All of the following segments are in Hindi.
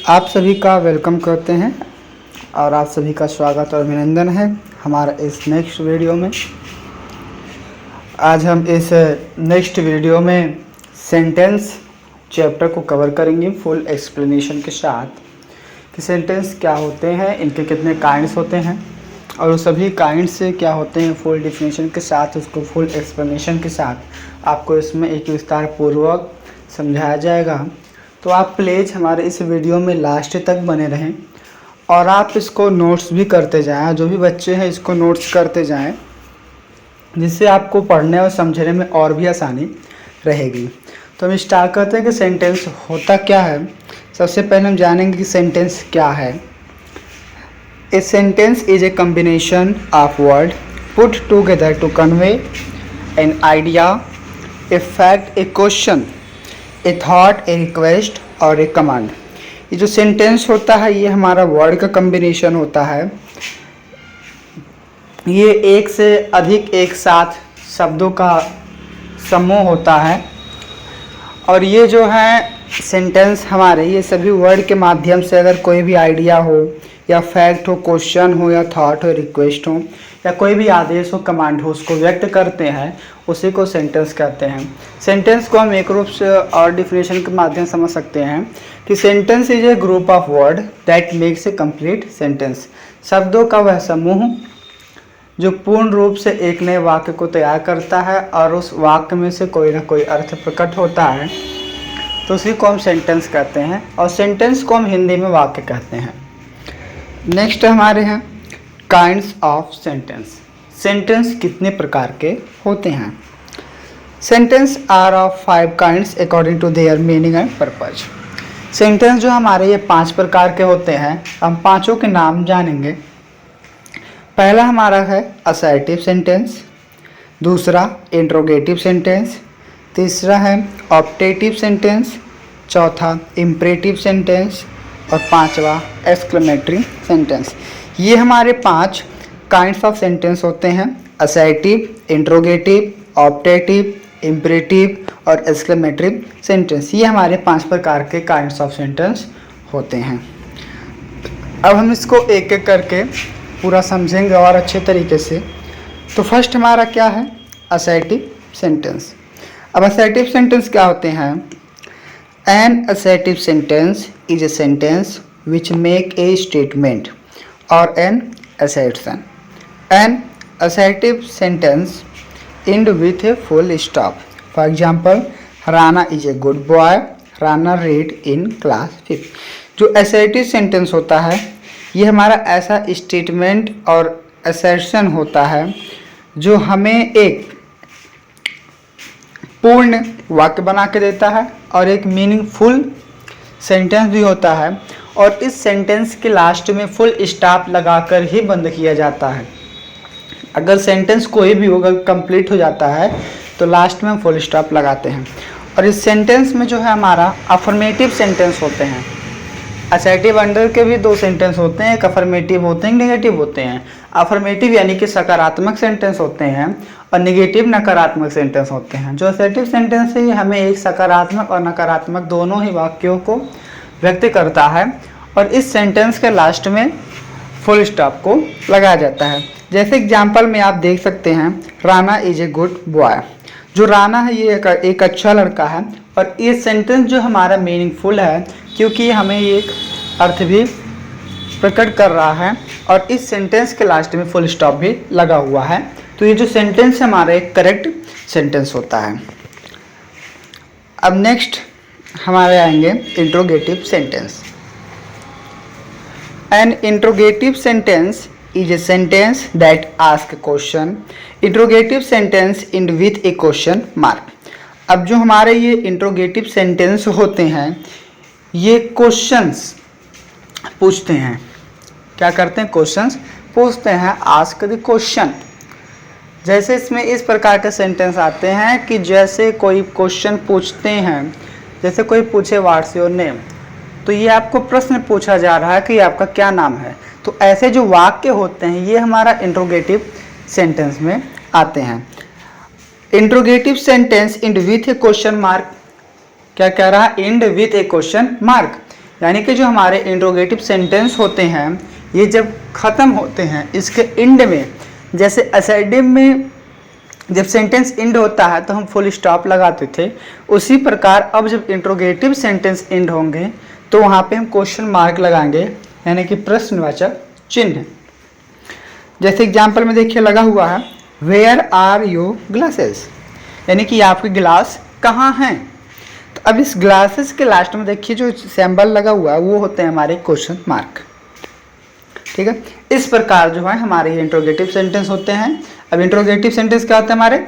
आप सभी का वेलकम करते हैं और आप सभी का स्वागत और अभिनंदन है हमारा इस नेक्स्ट वीडियो में। आज हम इस नेक्स्ट वीडियो में सेंटेंस चैप्टर को कवर करेंगे फुल एक्सप्लेनेशन के साथ कि सेंटेंस क्या होते हैं, इनके कितने काइंड्स होते हैं और उस सभी काइंड्स से क्या होते हैं फुल डिफिनेशन के साथ, उसको फुल एक्सप्लेनेशन के साथ आपको इसमें एक विस्तार पूर्वक समझाया जाएगा। तो आप प्लीज़ हमारे इस वीडियो में लास्ट तक बने रहें और आप इसको नोट्स भी करते जाएं। जो भी बच्चे हैं इसको नोट्स करते जाएं, जिससे आपको पढ़ने और समझने में और भी आसानी रहेगी। तो हम स्टार्ट करते हैं कि सेंटेंस होता क्या है। सबसे पहले हम जानेंगे कि सेंटेंस क्या है। A sentence is a combination of word put together to convey an idea, a fact, a question, a thought, a request और ए कमांड। ये जो सेंटेंस होता है ये हमारा वर्ड का कॉम्बिनेशन होता है। ये एक से अधिक एक साथ शब्दों का समूह होता है और ये जो है सेंटेंस हमारे ये सभी वर्ड के माध्यम से अगर कोई भी आइडिया हो या फैक्ट हो, क्वेश्चन हो या थॉट हो, रिक्वेस्ट हो या कोई भी आदेश हो, कमांड हो, उसको व्यक्त करते हैं, उसी को सेंटेंस कहते हैं। सेंटेंस को हम एक रूप से और डिफिनेशन के माध्यम से समझ सकते हैं कि sentence is A group of word that makes a complete sentence. शब्दों का वह समूह जो पूर्ण रूप से एक नए वाक्य को तैयार करता है और उस वाक्य में से कोई ना कोई अर्थ प्रकट होता है, तो उसी को हम सेंटेंस कहते हैं और सेंटेंस को हम हिंदी में वाक्य कहते हैं। नेक्स्ट हमारे हैं काइंड्स ऑफ सेंटेंस। सेंटेंस कितने प्रकार के होते हैं। Sentence are of 5 kinds according to their meaning and purpose. Sentence जो हमारे ये 5 प्रकार के होते हैं, हम पांचों के नाम जानेंगे। पहला हमारा है असर्टिव सेंटेंस, दूसरा इंट्रोगेटिव सेंटेंस, तीसरा है ऑप्टेटिव सेंटेंस, चौथा इम्परेटिव सेंटेंस और पांचवा एक्सक्लेमेटरी सेंटेंस। ये हमारे 5 काइंड्स ऑफ सेंटेंस होते हैं। असर्टिव, इंट्रोगेटिव, ऑप्टेटिव, इम्परेटिव और एक्सक्लेमेटरी सेंटेंस। ये हमारे 5 प्रकार के काइंड्स ऑफ सेंटेंस होते हैं। अब हम इसको एक एक करके पूरा समझेंगे और अच्छे तरीके से। तो फर्स्ट हमारा क्या है, असर्टिव सेंटेंस। अब असर्टिव सेंटेंस क्या होते हैं। An assertive sentence is a sentence which make a statement और an assertion. An assertive sentence end with a full stop. For example, Rana is a good boy. Rana read in class 5th. जो assertive sentence होता है ये हमारा ऐसा स्टेटमेंट और assertion होता है जो हमें एक पूर्ण वाक्य बना के देता है और एक मीनिंगफुल सेंटेंस भी होता है और इस सेंटेंस के लास्ट में फुल स्टॉप लगाकर ही बंद किया जाता है। अगर सेंटेंस कोई भी होगा कंप्लीट हो जाता है तो लास्ट में हम फुल स्टॉप लगाते हैं। और इस सेंटेंस में जो है हमारा अफर्मेटिव सेंटेंस होते हैं। असर्टिव अंडर के भी 2 सेंटेंस होते हैं, एक अफर्मेटिव होते हैं, नेगेटिव होते हैं। अफर्मेटिव यानी कि सकारात्मक सेंटेंस होते हैं और नेगेटिव नकारात्मक सेंटेंस होते हैं। जो असर्टिव सेंटेंस है ये हमें एक सकारात्मक और नकारात्मक दोनों ही वाक्यों को व्यक्त करता है और इस सेंटेंस के लास्ट में फुल स्टॉप को लगाया जाता है। जैसे एग्जाम्पल में आप देख सकते हैं, Rana is a good boy. जो राना है ये एक अच्छा लड़का है और ये सेंटेंस जो हमारा मीनिंगफुल है क्योंकि हमें ये एक अर्थ भी प्रकट कर रहा है और इस सेंटेंस के लास्ट में फुल स्टॉप भी लगा हुआ है। तो ये जो सेंटेंस हमारा एक करेक्ट सेंटेंस होता है। अब नेक्स्ट हमारे आएंगे interrogative sentence. An interrogative sentence is a sentence that asks a question. Interrogative sentence end with a question mark. अब जो हमारे ये इंट्रोगेटिव सेंटेंस होते हैं ये क्वेश्चंस पूछते हैं। क्या करते हैं, क्वेश्चंस पूछते हैं। Ask the question. जैसे इसमें इस प्रकार के सेंटेंस आते हैं कि जैसे कोई क्वेश्चन पूछते हैं, जैसे कोई पूछे व्हाट्स योर नेम, तो ये आपको प्रश्न पूछा जा रहा है कि आपका क्या नाम है। तो ऐसे जो वाक्य होते हैं ये हमारा इंट्रोगेटिव सेंटेंस में आते हैं। Interrogative sentence end with A question mark. क्या कह रहा है, and with A question mark. यानी कि जो हमारे इंट्रोगेटिव सेंटेंस होते हैं ये जब ख़त्म होते हैं इसके एंड में, जैसे असर्टिव में जब सेंटेंस एंड होता है तो हम फुल स्टॉप लगाते थे, उसी प्रकार अब जब इंट्रोगेटिव सेंटेंस एंड होंगे तो वहाँ पे हम क्वेश्चन मार्क लगाएंगे, यानी कि प्रश्नवाचक चिन्ह। जैसे एग्जाम्पल में देखिए लगा हुआ है वेयर आर योर ग्लासेस, यानी कि आपके गिलास कहाँ हैं। तो अब इस ग्लासेस के लास्ट में देखिए जो सिंबल लगा हुआ है वो होते हैं हमारे क्वेश्चन मार्क। ठीक है, इस प्रकार जो है हमारे इंट्रोगेटिव सेंटेंस होते हैं। अब इंट्रोगेटिव सेंटेंस क्या होता है हमारे,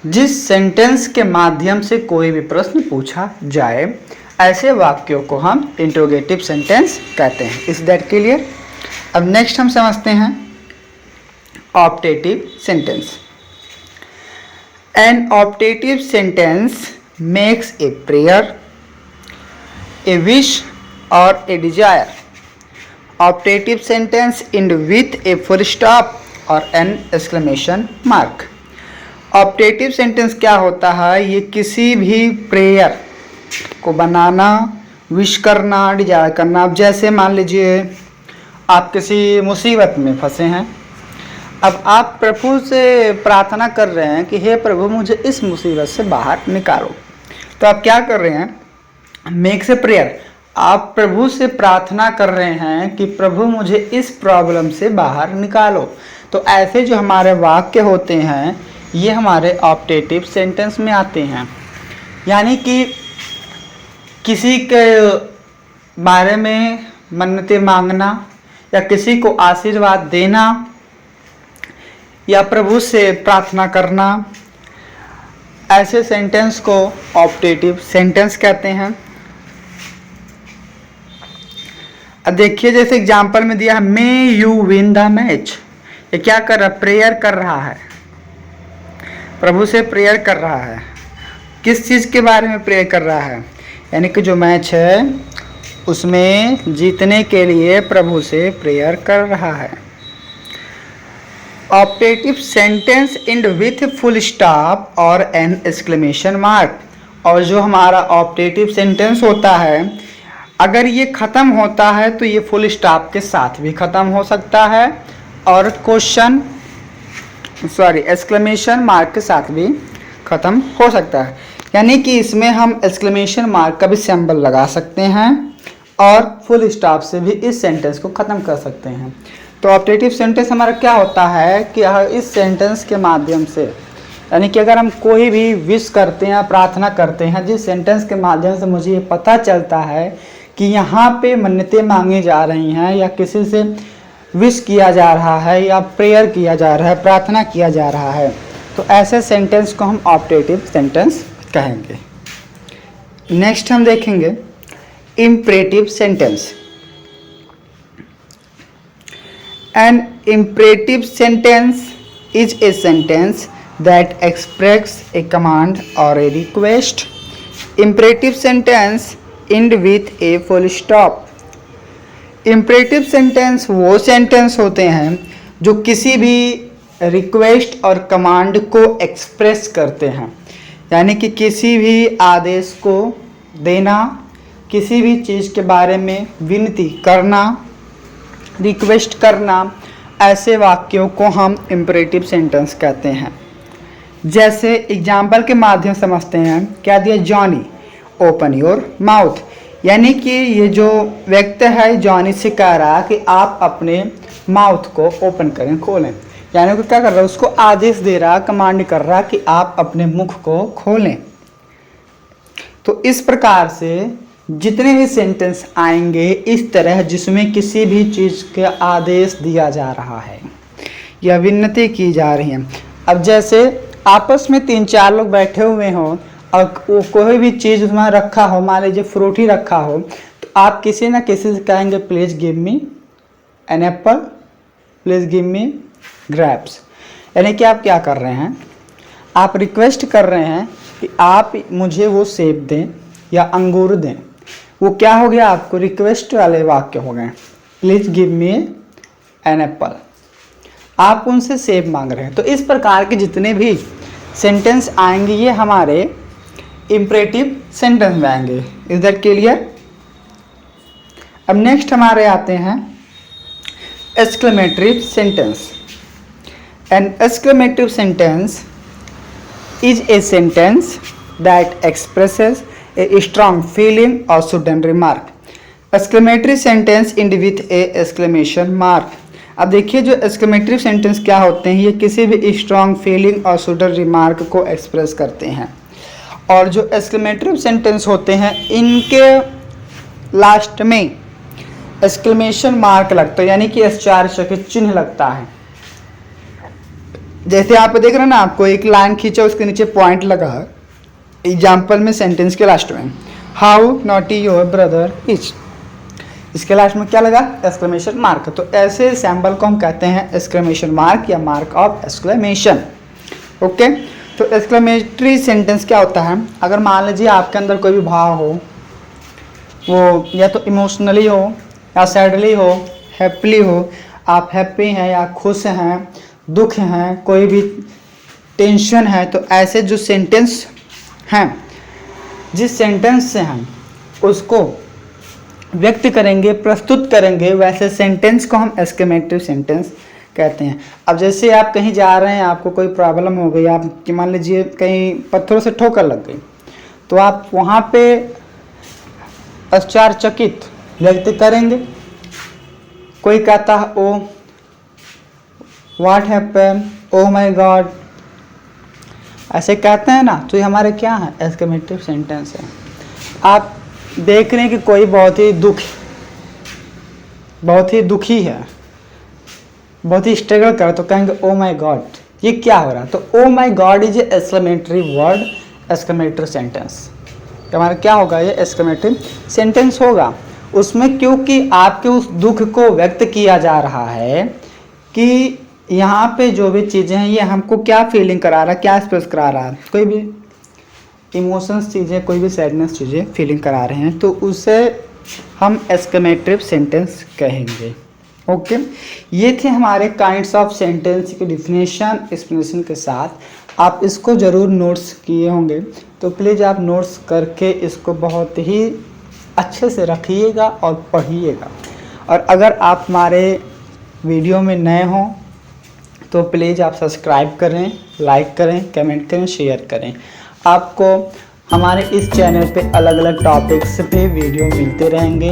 जिस सेंटेंस के माध्यम से कोई भी प्रश्न पूछा जाए, ऐसे वाक्यों को हम इंट्रोगेटिव सेंटेंस कहते हैं। Is that clear? अब नेक्स्ट हम समझते हैं optative sentence. An optative sentence makes a prayer, a wish और a desire. Optative sentence end with a full stop और an exclamation mark. Optative sentence क्या होता है, ये किसी भी प्रेयर को बनाना, विश करना, डिजायर करना। अब जैसे मान लीजिए आप किसी मुसीबत में फंसे हैं, अब आप प्रभु से प्रार्थना कर रहे हैं कि हे प्रभु मुझे इस मुसीबत से बाहर निकालो। तो आप क्या कर रहे हैं, मेक से प्रेयर, आप प्रभु से प्रार्थना कर रहे हैं कि प्रभु मुझे इस प्रॉब्लम से बाहर निकालो। तो ऐसे जो हमारे वाक्य होते हैं ये हमारे ऑप्टेटिव सेंटेंस में आते हैं, यानी कि किसी के बारे में मन्नतें मांगना या किसी को आशीर्वाद देना या प्रभु से प्रार्थना करना, ऐसे सेंटेंस को ऑप्टेटिव सेंटेंस कहते हैं। अब देखिए जैसे एग्जाम्पल में दिया है may you win the match, ये क्या कर रहा है, प्रेयर कर रहा है, प्रभु से प्रेयर कर रहा है। किस चीज़ के बारे में प्रेयर कर रहा है, यानी कि जो मैच है उसमें जीतने के लिए प्रभु से प्रेयर कर रहा है। Optative sentence end with full stop और एन एक्सक्लेमेशन मार्क। और जो हमारा ऑप्टेटिव सेंटेंस होता है अगर ये ख़त्म होता है तो ये फुल स्टॉप के साथ भी ख़त्म हो सकता है और एक्सक्लेमेशन मार्क के साथ भी ख़त्म हो सकता है, यानी कि इसमें हम एक्सक्लेमेशन मार्क का भी सिंबल लगा सकते हैं और फुल स्टॉप से भी इस सेंटेंस को ख़त्म कर सकते हैं। तो ऑप्टेटिव सेंटेंस हमारा क्या होता है कि इस सेंटेंस के माध्यम से, यानी कि अगर हम कोई भी विश करते हैं, प्रार्थना करते हैं, जिस सेंटेंस के माध्यम से मुझे ये पता चलता है कि यहाँ पे मन्नतें मांगी जा रही हैं या किसी से विश किया जा रहा है या प्रेयर किया जा रहा है, प्रार्थना किया जा रहा है, तो ऐसे सेंटेंस को हम ऑप्टेटिव सेंटेंस कहेंगे। नेक्स्ट हम देखेंगे imperative sentence. An imperative sentence is a sentence that express a command or a request. Imperative sentence end with a full stop. Imperative sentence वो सेंटेंस होते हैं जो किसी भी रिक्वेस्ट और कमांड को एक्सप्रेस करते हैं, यानी कि किसी भी आदेश को देना, किसी भी चीज़ के बारे में विनती करना, रिक्वेस्ट करना, ऐसे वाक्यों को हम इम्परेटिव सेंटेंस कहते हैं। जैसे एग्जाम्पल के माध्यम समझते हैं, क्या दिया, जॉनी ओपन योर माउथ, यानी कि ये जो व्यक्ति है जॉनी से कह रहा है कि आप अपने माउथ को ओपन करें, खोलें, यानी कि क्या कर रहा है, उसको आदेश दे रहा, कमांड कर रहा कि आप अपने मुख को खोलें। तो इस प्रकार से जितने भी सेंटेंस आएंगे इस तरह जिसमें किसी भी चीज़ का आदेश दिया जा रहा है या विनती की जा रही है। अब जैसे आपस में 3-4 लोग बैठे हुए हों और कोई भी चीज़ उसमें रखा हो, मान लीजिए फ्रूट ही रखा हो, तो आप किसी ना किसी से कहेंगे please give me an apple, please give me grapes, यानी कि आप क्या कर रहे हैं, आप रिक्वेस्ट कर रहे हैं कि आप मुझे वो सेब दें या अंगूर दें। वो क्या हो गया, आपको रिक्वेस्ट वाले वाक्य हो गए, please give me an apple, आप उनसे सेब मांग रहे हैं। तो इस प्रकार के जितने भी सेंटेंस आएंगे ये हमारे इम्परेटिव सेंटेंस में आएंगे। Is that clear? अब नेक्स्ट हमारे आते हैं exclamatory sentence. An exclamative sentence is a sentence that expresses a strong feeling or sudden remark. Exclamatory sentence end with a exclamation mark. अब देखिए जो exclamatory sentence क्या होते हैं, ये किसी भी strong feeling और sudden remark को express करते हैं। और जो exclamatory sentence होते हैं इनके लास्ट में exclamation mark लगता है, यानी कि आश्चर्यचकित चिन्ह लगता है। जैसे आप देख रहे हैं ना, आपको एक लाइन खींचा उसके नीचे पॉइंट लगा एग्जाम्पल में सेंटेंस के लास्ट में, how naughty your brother is, इसके लास्ट में क्या लगा, एक्सक्लेमेशन मार्क। तो ऐसे सैम्बल को हम कहते हैं एक्सक्लेमेशन मार्क या मार्क ऑफ एक्सक्लेमेशन। ओके, तो एक्सक्लेमेटरी सेंटेंस क्या होता है, अगर मान लीजिए आपके अंदर कोई भी भाव हो, वो या तो इमोशनली हो या सैडली हो, हैप्पीली हो, आप हैप्पी हैं या खुश हैं, दुख हैं, कोई भी टेंशन है, तो ऐसे जो सेंटेंस हैं, जिस सेंटेंस से हम उसको व्यक्त करेंगे, प्रस्तुत करेंगे, वैसे सेंटेंस को हम एक्सक्लेमेटिव सेंटेंस कहते हैं। अब जैसे आप कहीं जा रहे हैं, आपको कोई प्रॉब्लम हो गई, आप मान लीजिए कहीं पत्थरों से ठोकर लग गई, तो आप वहाँ पे आश्चर्यचकित व्यक्त करेंगे। कोई कहता है oh what happen, oh my God, ऐसे कहते हैं ना, तो ये हमारे क्या है, एक्सक्लेमेटिव सेंटेंस है। आप देख रहे हैं कि कोई बहुत ही दुखी है, बहुत ही स्ट्रगल कर, तो कहेंगे ओ माय गॉड, ये क्या हो रहा है। तो oh my God is a exclamatory word, exclamatory sentence. हमारा क्या होगा, ये एक्सक्लेमेटिव सेंटेंस होगा। उसमें क्योंकि आपके उस दुख को व्यक्त किया जा रहा है कि यहाँ पे जो भी चीज़ें हैं ये हमको क्या फीलिंग करा रहा है, क्या एक्सप्रेस करा रहा है, कोई भी इमोशंस चीज़ें, कोई भी सैडनेस चीज़ें फीलिंग करा रहे हैं, तो उसे हम एक्सक्लेमेटिव सेंटेंस कहेंगे। ओके, ये थे हमारे काइंड्स ऑफ सेंटेंस की डिफिनेशन एक्सप्लेनेशन के साथ। आप इसको ज़रूर नोट्स किए होंगे, तो प्लीज़ आप नोट्स करके इसको बहुत ही अच्छे से रखिएगा और पढ़िएगा। और अगर आप हमारे वीडियो में नए हों तो प्लीज़ आप सब्सक्राइब करें, लाइक करें, कमेंट करें, शेयर करें। आपको हमारे इस चैनल पे अलग अलग टॉपिक्स पे वीडियो मिलते रहेंगे।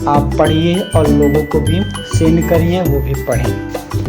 आप पढ़िए और लोगों को भी सेंड करिए, वो भी पढ़ें।